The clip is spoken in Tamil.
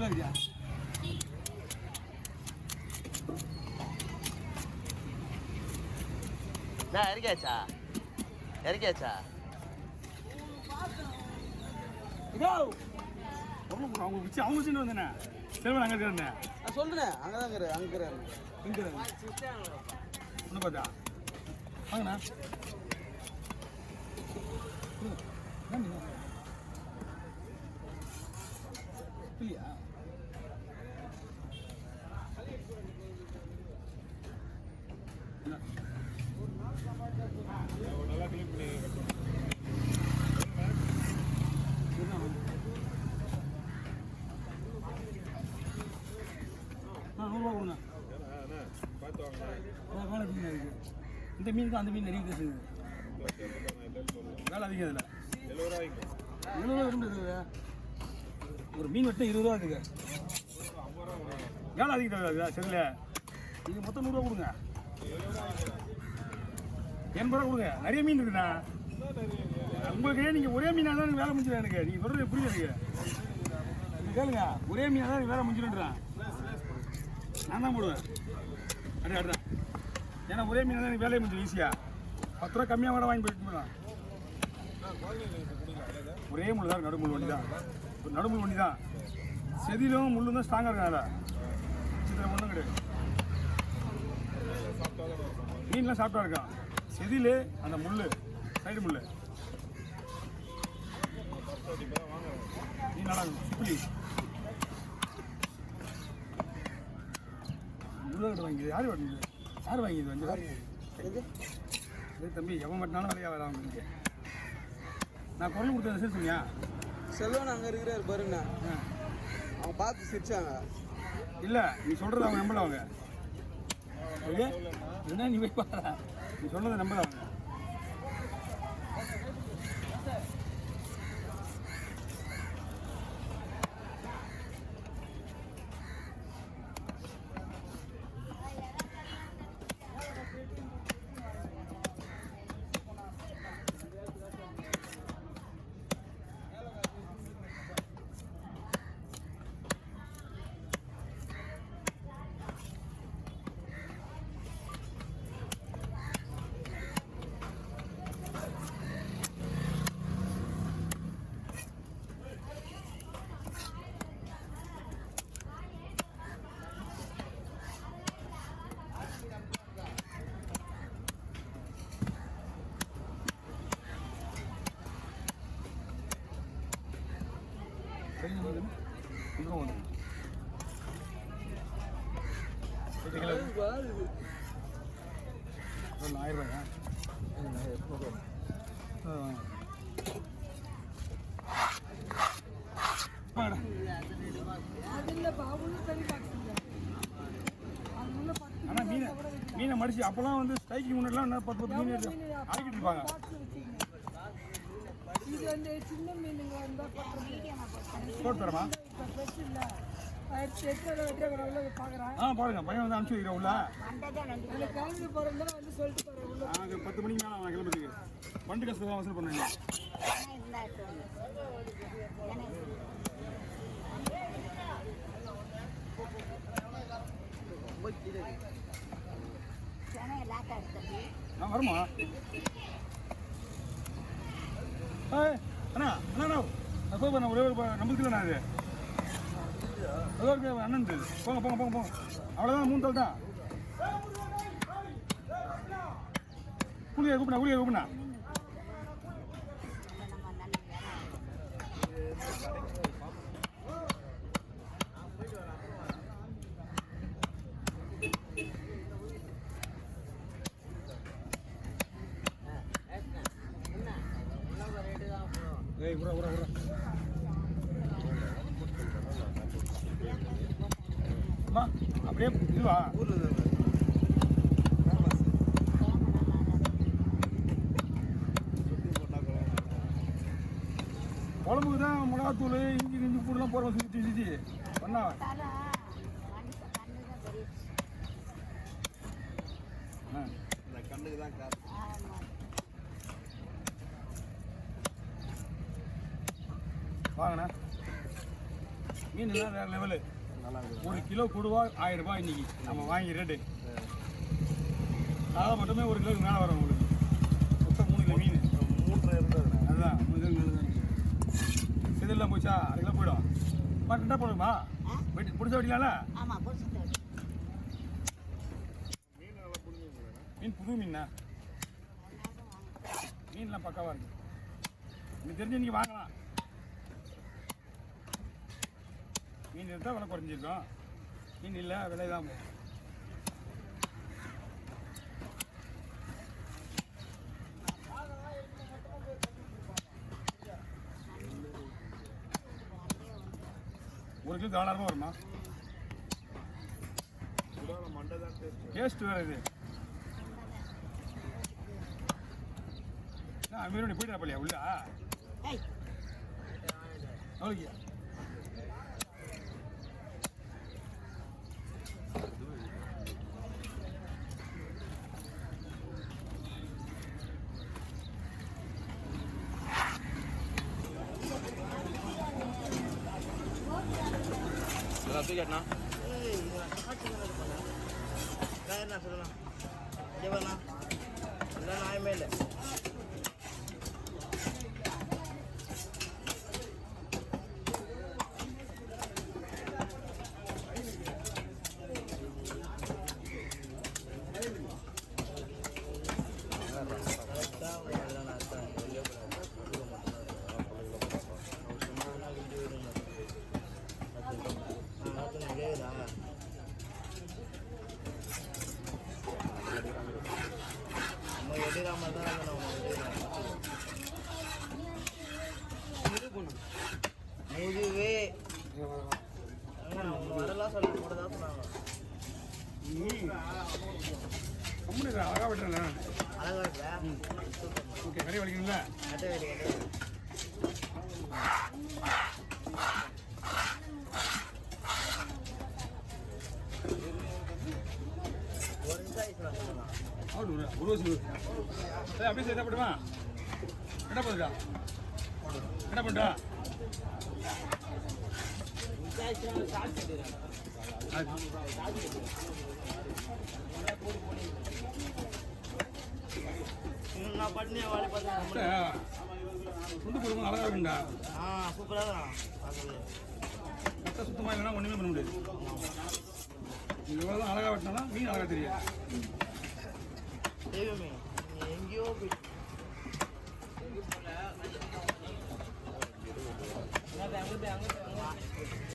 இருக்கியா? இறக்கியாச்சா இறக்கியாச்சா? அவங்க வச்சு அவங்க வச்சுட்டு வந்தேண்ணே. செல்வன் அங்கே இருக்கிறேண்ணே. சொல்லுண்ணே. அங்கே தான் இருக்கிறேன். அங்கே இருக்கிறேன். இங்கே ஒன்று பார்த்தா வாங்கண்ணா. இல்லையா? நல்லா கிளீன் பண்ணி நூறுரூவா கொடுங்க. வேலை அதிகம் இருக்குது. இந்த மீனுக்கு அந்த மீன் நிறைய பேசுது. வேலை அதிகம் இதில். 70 ரூபா இருக்குது. ஒரு மீன் வெட்டினா 20 ரூபா இருக்குது. வேலை அதிகம் தருது. சரியில்ல, நீங்கள் மொத்தம் 100 ரூபா கொடுங்க. 80 ரூபா கொடுங்க. நிறைய மீன் இருக்குண்ணா. உங்களுக்கு நீங்கள் ஒரே மீனாக தான் எனக்கு வேலை முடிஞ்சிடும். எனக்கு நீங்கள் சொல்கிறது புரியுது. எனக்கு கேளுங்க, ஒரே மீனாக தான் எனக்கு வேலை முடிஞ்சிடும்ன்றேன். நான் தான் போடுவேன். அடுறேன். ஏன்னா ஒரே மீனாக தான் எனக்கு வேலையை முடிஞ்சிடும் ஈஸியாக. 10 ரூபா கம்மியாக கூட வாங்கி போயிட்டு போகலாம். ஒரே முள் தான், நடுமுள் வண்டி தான். ஒரு நடுமுள் வண்டி தான். செதிலும் முள்ளும் தான் ஸ்ட்ராங்காக இருக்கும். அதில் சித்திரம் ஒன்றும் கிடையாது. மீன்லாம் சாப்பிட்டா இருக்கான். செதில் அந்த முள், சைடு முள் மீன் நல்லா இருக்கும். புளி முள்ளு வாங்கிது. யார் வாங்கிது? யார் வாங்கிது? வந்து தம்பி எவன் மட்டும்னாலும் வேலையாக வர அவங்க. நான் குரல் கொடுத்தேன் சேர்த்துங்க. செல்வன் அங்கே இருக்கிறாரு பாருங்கண்ணா. அவங்க பார்த்து சிரிச்சாங்க. இல்லை, நீ சொல்கிறது அவங்க நம்பல. அவங்க என்ன நீ போய் பாரு, நீ சொன்னதை நம்பல அவங்க. ₹1000. ஆனால் மீனை மடிச்சு அப்போலாம் வந்து ஸ்ட்ரைக்கு முன்னாடிலாம் 10 மீன் ஆக்கிட்டு இருப்பாங்க. இது வந்து சின்ன மீனுங்க வந்தால் போட்டு தரமா? பாருங்க, பையன் வந்து அனுப்பிச்சு வைக்கிறேன் உள்ள. கிளம்பி போகிறதா வந்து சொல்லிட்டு போகிறேன். நாங்கள் 10 மணிக்கு மேலே நான் கிளம்பிட்டு வண்டி கஷ்டம் அவசரம் பண்ணுங்க. வருமா? அண்ணா அண்ணா அண்ணா ஒரே ஒரு நம்புறதுல அது அண்ணன் போங்க போங்க போங்க போங்க. அவ்வளோதான், 3 தல் தான். கூலியை கூப்பிண்ணா. அப்படியே இதுவா ஊரில் குழம்புக்கு தான் மிளகாத்தூள், இஞ்சி பூடுலாம் போடுறோம். சுற்றி பண்ணா கண்ணுக்கு தான் காசு. வாங்கண்ணா, மீன் எல்லாம் வேறு லெவலு. 1 கிலோ கொடுவா 1000 ரூபாய் இன்னைக்கு நம்ம வாங்கி ரேட்டு. சாதா மட்டுமே 1 கிலோக்கு மேலே வரும் உங்களுக்கு. மொத்தம் 3 கிலோ மீன். 3 இருந்தது. அதுதான் 3 கிலோ இதெல்லாம் போச்சா 1/2 கிலோ போயிடும். ரெண்டா போடுமா பிடிச்ச வெட்டிக்கலாம்ல? மீன் புது மீனா? மீன்லாம் பக்காவாக இருக்கு. எனக்கு தெரிஞ்சு நீங்கள் வாங்கலாம். மீன் எடுத்தால் விலை குறைஞ்சிருக்கும். மீன் இல்லை விலை தான். ஒரு கிலோ 4,000 வருமா? டேஸ்ட் வேறு இது. மீனோட போயிட்டு பள்ளியா உள்ள அவளுக்கு கேட்டா என்ன சொல்லலாம் ஜீவனா இல்லை நியாயமே இல்லை. முதுவே வரலாம் சொல்ல கூட தான் சொன்னாங்க. அழகா விட்டுறேன். அழகா இருக்கா? ஓகே கறி வலிக்கணும்ல? அட்டை வேறு ஒரு நிமிஷம் ஆயிடுச்சு சொல்லலாம். ஒரு வருஷம் அப்படியே சேர்த்தா போடுமா? என்ன பண்ணுறா? என்ன பண்ணுறா? நான் பட்னியா வாழை பார்த்தேன். சுண்டு போடுவோம் அழகா இருக்குண்டா. சூப்பராக தான் கரெக்டாக சுத்தமாக இல்லைன்னா ஒன்றுமே பண்ண முடியாது. இவ்வளோ தான் அழகா வெட்டினா மீன் அழகா தெரியும். தெய்வமே எங்கேயோ போயிட்டு